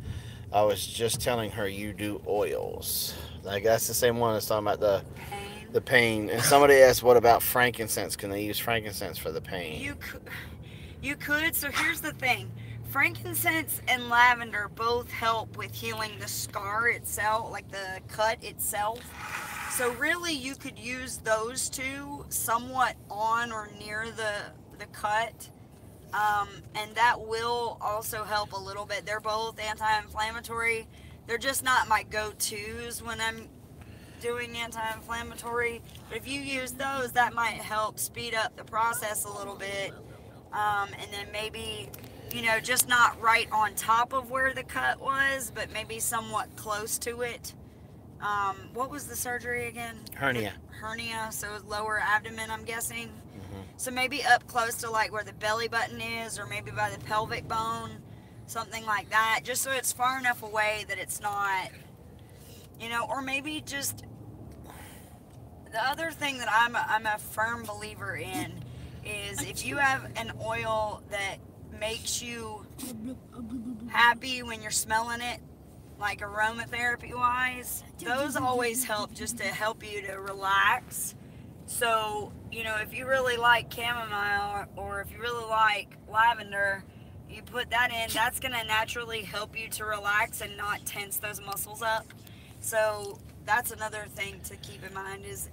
I was just telling her you do oils. Like that's the same one that's talking about the pain. And somebody asked, what about frankincense? Can they use frankincense for the pain? You could. So here's the thing. Frankincense and lavender both help with healing the scar itself, like the cut itself. So really you could use those two somewhat on or near the cut. And that will also help a little bit. They're both anti-inflammatory. They're just not my go-tos when I'm doing anti-inflammatory. But if you use those, that might help speed up the process a little bit. And then maybe, just not right on top of where the cut was, but maybe somewhat close to it. What was the surgery again? Hernia. Hernia, so lower abdomen, I'm guessing. So maybe up close to like where the belly button is, or maybe by the pelvic bone, something like that, just so it's far enough away that it's not, or maybe just, the other thing that I'm a firm believer in is if you have an oil that makes you happy when you're smelling it, like aromatherapy wise, those always help just to help you to relax. So, if you really like chamomile or if you really like lavender, you put that in, that's going to naturally help you to relax and not tense those muscles up. So that's another thing to keep in mind is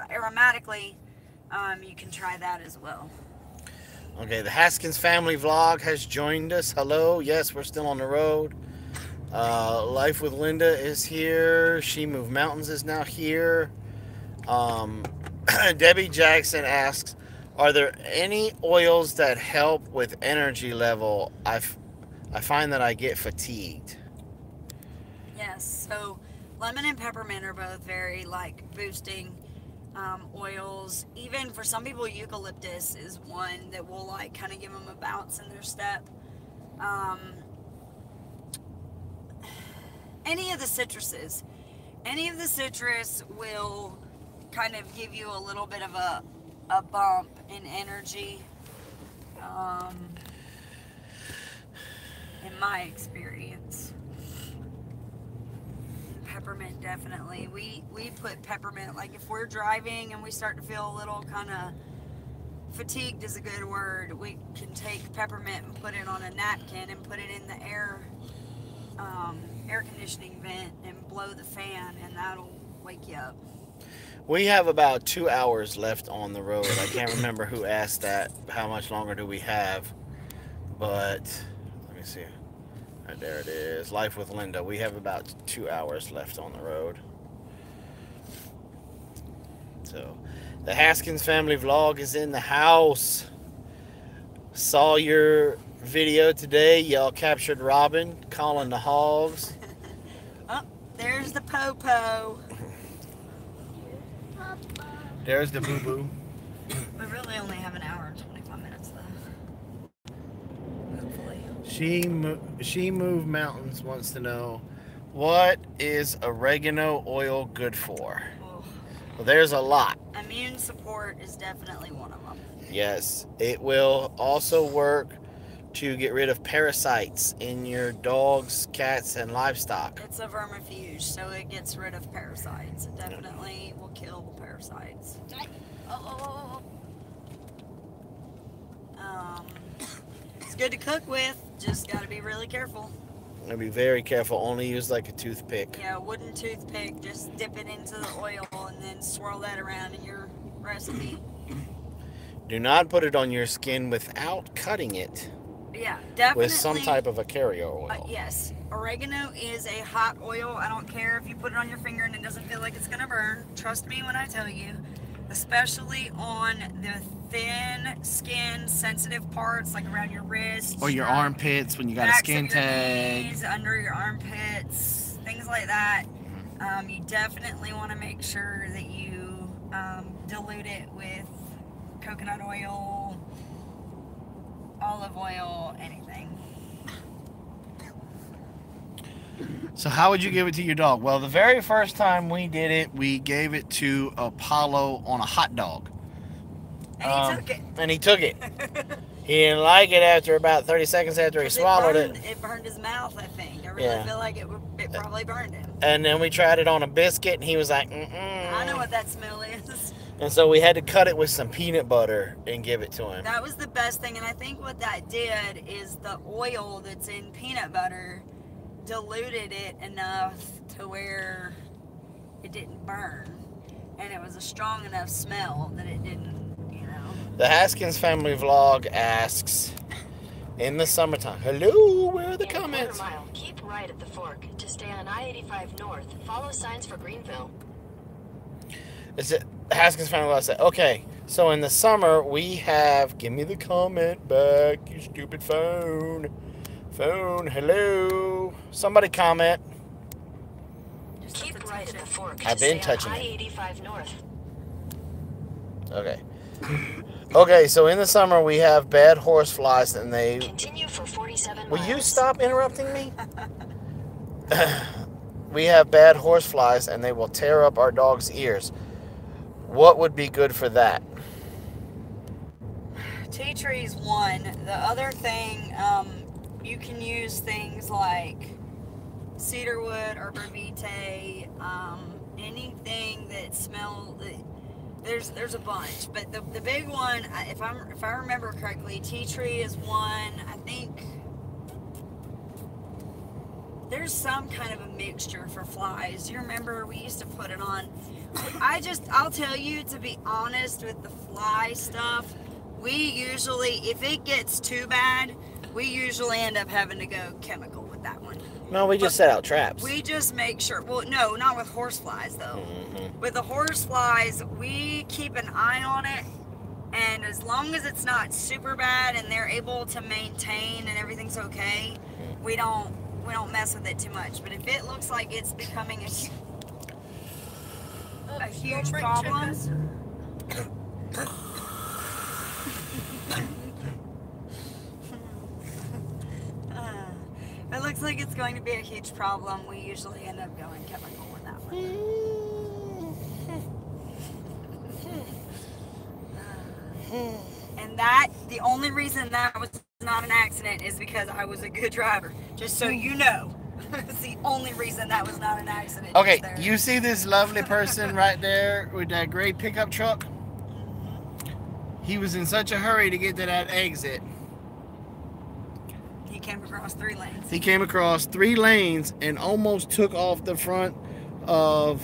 aromatically, you can try that as well. Okay, the Haskins family vlog has joined us. Hello. Yes, we're still on the road. Life with Linda is here. She Moved Mountains is now here. Debbie Jackson asks, are there any oils that help with energy level? I find that I get fatigued. Yes, so lemon and peppermint are both very boosting oils. Even for some people, eucalyptus is one that will kind of give them a bounce in their step. Any of the citrus will kind of give you a little bit of a bump in energy, in my experience. Peppermint, definitely. We put peppermint, like if we're driving and we start to feel a little kind of fatigued is a good word, we can take peppermint and put it on a napkin and put it in the air conditioning vent and blow the fan, and that'll wake you up. We have about 2 hours left on the road. I can't remember who asked that. How much longer do we have? But let me see. Right there it is. Life with Linda. We have about 2 hours left on the road. So the Haskins family vlog is in the house. Saw your video today, y'all captured Robyn calling the hogs. Oh, there's the po-po. There's the boo-boo. We really only have an hour and 25 minutes though. Hopefully. She moved mountains wants to know, what is oregano oil good for? Oh. Well, there's a lot. Immune support is definitely one of them. Yes, it will also work to get rid of parasites in your dogs, cats, and livestock. It's a vermifuge, so it gets rid of parasites. It definitely will kill the parasites. It's good to cook with, just got to be really careful. Be very careful. Only use like a toothpick. Yeah, a wooden toothpick. Just dip it into the oil and then swirl that around in your recipe. Do not put it on your skin without cutting it. Yeah, definitely. With some type of a carrier oil. Yes, oregano is a hot oil. I don't care if you put it on your finger and it doesn't feel like it's gonna burn. Trust me when I tell you. Especially on the thin skin, sensitive parts, like around your wrist. Or your armpits when you got a skin tag. Knees, under your armpits, things like that. You definitely want to make sure that you dilute it with coconut oil, olive oil, anything. So how would you give it to your dog? Well, the very first time we did it, we gave it to Apollo on a hot dog. And he took it. And he took it. He didn't like it after about 30 seconds after he swallowed it. It burned his mouth, I think. I really feel like it probably burned him. And then we tried it on a biscuit, and he was like, I know what that smell is. And so we had to cut it with some peanut butter and give it to him. That was the best thing, and I think what that did is the oil that's in peanut butter diluted it enough to where it didn't burn, and it was a strong enough smell that it didn't, you know. The Haskins family vlog asks, in the summertime, hello, where are the comments? In a quarter mile, keep right at the fork to stay on I-85 north. Follow signs for Greenville. Is it Haskins family vlog said, okay, so in the summer we have, give me the comment back, you stupid phone. Phone, hello. Somebody comment. Keep right at the fork. I've been touching it. I-85 north. Okay. Okay, so in the summer we have bad horse flies and they... Continue for 47 Will miles. you stop interrupting me? We have bad horse flies and they will tear up our dog's ears. What would be good for that? Tea tree's one. The other thing, you can use things like cedarwood, arbor vitae, anything that smells. There's a bunch, but the big one, if I remember correctly, tea tree is one. I think there's some kind of a mixture for flies. Do you remember we used to put it on? I'll tell you, to be honest with the fly stuff, we usually, if it gets too bad, we usually end up having to go chemical with that one. No, we just set out traps. We just make sure, well, no, not with horse flies though. With the horse flies, we keep an eye on it, and as long as it's not super bad and they're able to maintain and everything's okay, we don't mess with it too much. But if it looks like it's becoming a huge problem, if it looks like it's going to be a huge problem, we usually end up going chemical with that one. And the only reason that was not an accident is because I was a good driver. Just so you know. It's the only reason that was not an accident. Okay, you see this lovely person right there with that great pickup truck? He was in such a hurry to get to that exit. He came across 3 lanes. He came across 3 lanes and almost took off the front of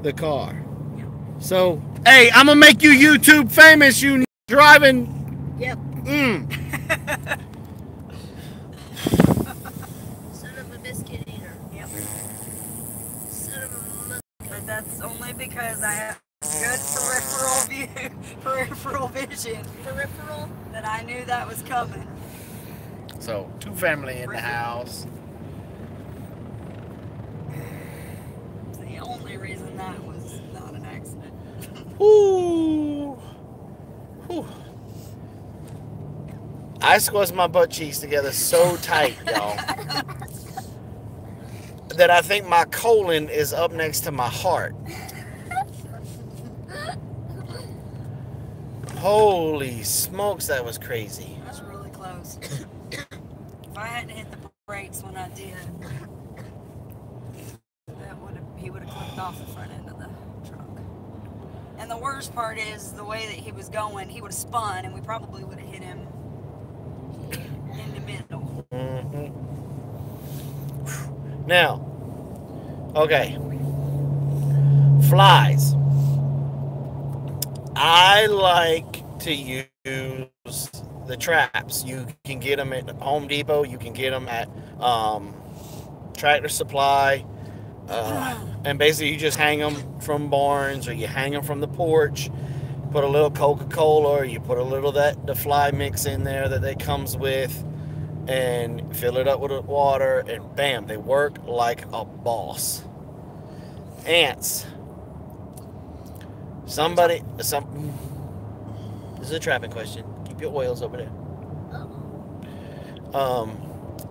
the car. Yep. So, hey, I'm gonna make you YouTube famous, you driving. Yep. Son of a biscuit eater. Yep. Son of a mother. But that's only because I have good peripheral vision. Peripheral. That I knew that was coming. So 2 family in the house. It's the only reason that was not an accident. Woo! Whew. I squeezed my butt cheeks together so tight, y'all, that I think my colon is up next to my heart. Holy smokes, that was crazy. That's really close. If I hadn't hit the brakes when I did, he would have clipped off the front end of the truck. And the worst part is the way that he was going, he would have spun, and we probably would have hit him in the middle. Mm-hmm. Now, okay, flies. I like to use the traps. You can get them at Home Depot. You can get them at Tractor Supply. And basically you just hang them from barns, or you hang them from the porch. Put a little Coca-Cola, or you put a little the fly mix in there that comes with, and fill it up with water, and bam, they work like a boss. Ants. This is a trapping question. Keep your oils over there.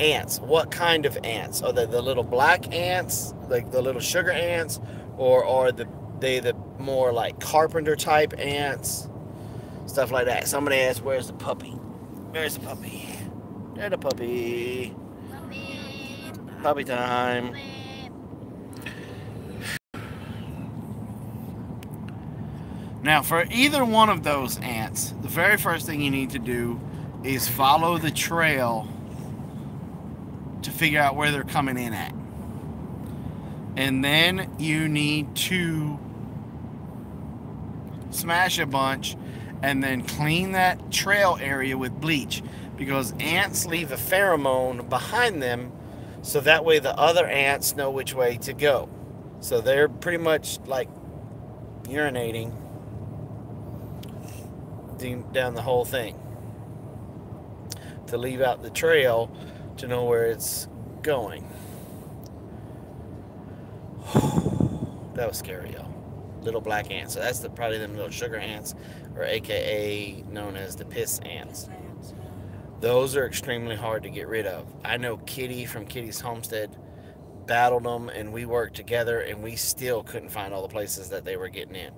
Ants. What kind of ants? Are they the little black ants, like the little sugar ants, or are they the more like carpenter type ants? Stuff like that. Somebody asked, where's the puppy? Where's the puppy? There's the puppy. Puppy time. Now, for either one of those ants, the very first thing you need to do is follow the trail to figure out where they're coming in at. And then you need to smash a bunch and then clean that trail area with bleach, because ants leave a pheromone behind them, so that way the other ants know which way to go. So they're pretty much like urinating down the whole thing to leave out the trail to know where it's going. That was scary, y'all. Little black ants. So that's probably them little sugar ants, or AKA known as the piss ants. Those are extremely hard to get rid of. I know Kitty from Kitty's Homestead battled them, and we worked together, and we still couldn't find all the places that they were getting in.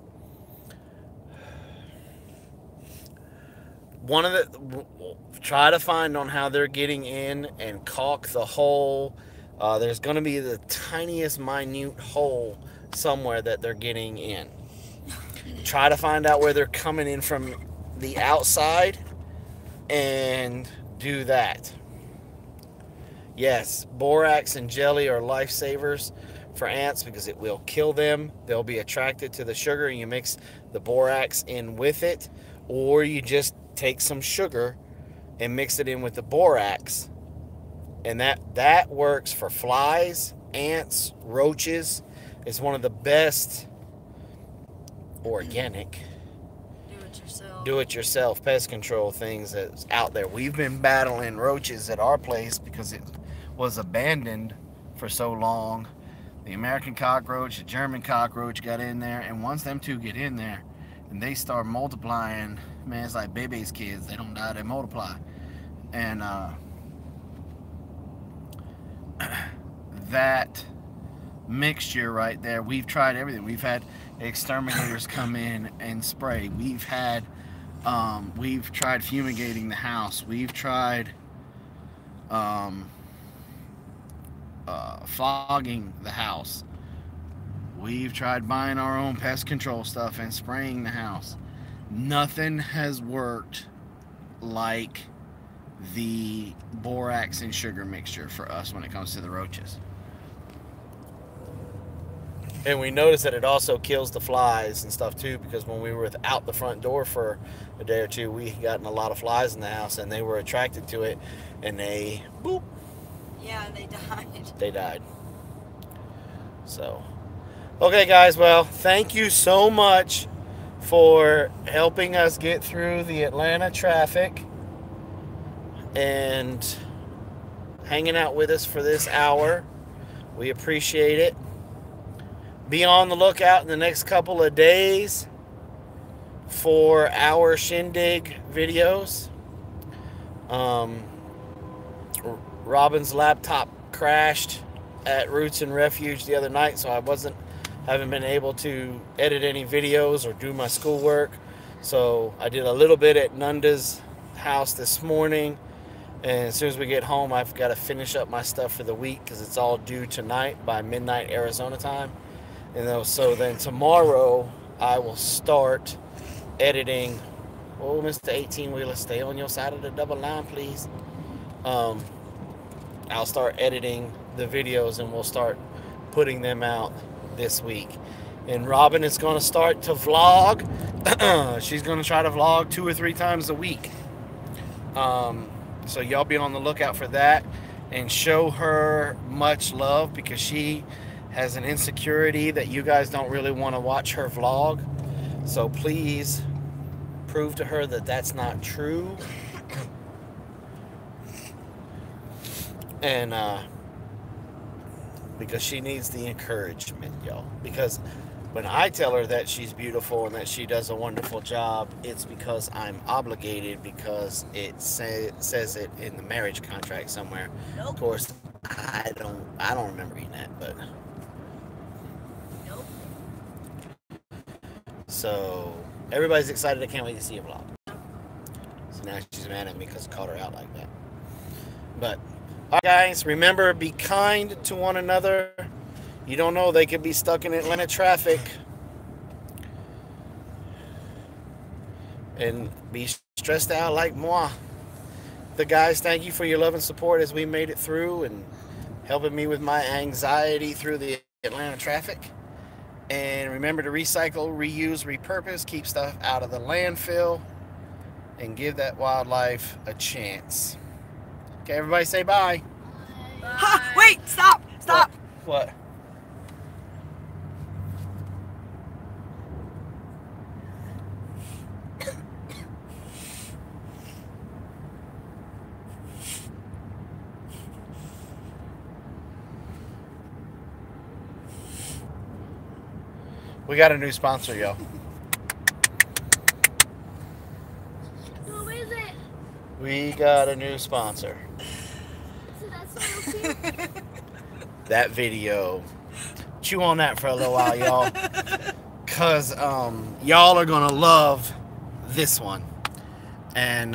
Try to find on how they're getting in and caulk the hole. There's going to be the tiniest minute hole somewhere that they're getting in. Try to find out where they're coming in from the outside and do that. Yes, borax and jelly are lifesavers for ants because it will kill them. They'll be attracted to the sugar, and you mix the borax in with it, or you just take some sugar and mix it in with the borax, and that works for flies, ants, roaches. It's one of the best organic do-it-yourself pest control things that's out there. We've been battling roaches at our place because it was abandoned for so long. The American cockroach, the German cockroach got in there, and once them two get in there and they start multiplying, man, it's like baby's kids. They don't die, they multiply. And that mixture right there, we've tried everything. We've had exterminators come in and spray. We've tried fumigating the house. We've tried fogging the house. We've tried buying our own pest control stuff and spraying the house. Nothing has worked like the borax and sugar mixture for us when it comes to the roaches. And we noticed that it also kills the flies and stuff too, because when we were out the front door for a day or two, we gotten a lot of flies in the house, and they were attracted to it, and they, boop. Yeah, they died. They died. So, okay guys, well, thank you so much for helping us get through the Atlanta traffic. And hanging out with us for this hour. We appreciate it. Be on the lookout in the next couple of days for our Shindig videos. Robyn's laptop crashed at Roots and Refuge the other night, so haven't been able to edit any videos or do my schoolwork. So I did a little bit at Nanda's house this morning, and as soon as we get home, I've got to finish up my stuff for the week because it's all due tonight by midnight Arizona time. And so then tomorrow I will start editing. Oh, Mr. 18-wheeler, stay on your side of the double line, please. I'll start editing the videos and we'll start putting them out this week. And Robyn is going to start to vlog. She's going to try to vlog 2 or 3 times a week. So y'all be on the lookout for that and show her much love, because she has an insecurity that you guys don't really want to watch her vlog. So please prove to her that that's not true. And because she needs the encouragement, y'all. Because when I tell her that she's beautiful and that she does a wonderful job, it's because I'm obligated, because it says it in the marriage contract somewhere. Nope. Of course, I don't remember reading that, but Nope. so everybody's excited. I can't wait to see a vlog. So now she's mad at me because I called her out like that. But all right, guys, remember, be kind to one another. You don't know, they could be stuck in Atlanta traffic. And be stressed out like moi. The guys, thank you for your love and support as we made it through and helping me with my anxiety through the Atlanta traffic. And remember to recycle, reuse, repurpose, keep stuff out of the landfill, and give that wildlife a chance. Okay, everybody say bye. Ha, wait, stop. What? We got a new sponsor, yo. Who is it? We got a new sponsor. So that's so cute. That video. Chew on that for a little while, y'all. Cause y'all are gonna love this one. And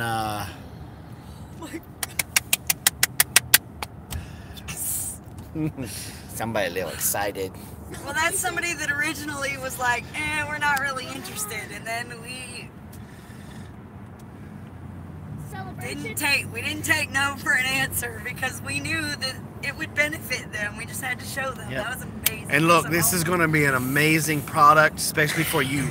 somebody a little excited. Well, that's somebody that originally was like, we're not really interested, and then we Celebration. didn't take no for an answer, because we knew that it would benefit them. We just had to show them. Yep. That was amazing. And look, So this is going to be an amazing product, especially for you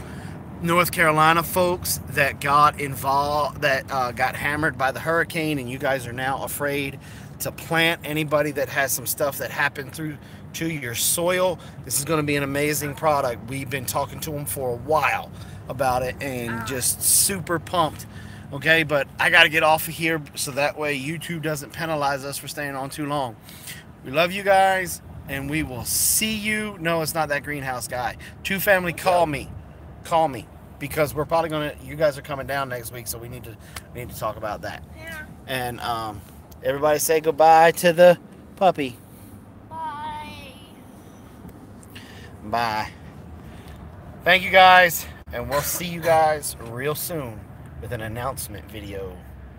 North Carolina folks that got involved, that got hammered by the hurricane, and you guys are now afraid to plant. Anybody that has some stuff that happened to your soil, this is going to be an amazing product. We've been talking to them for a while about it and just super pumped. Okay, but I got to get off of here so that way YouTube doesn't penalize us for staying on too long. We love you guys, and we will see you. No, it's not that greenhouse guy. Two Family, call me, because we're probably gonna. You guys are coming down next week, so we need to talk about that. Yeah. And everybody say goodbye to the puppy. Bye. Bye. Thank you guys, and we'll see you guys real soon with an announcement video.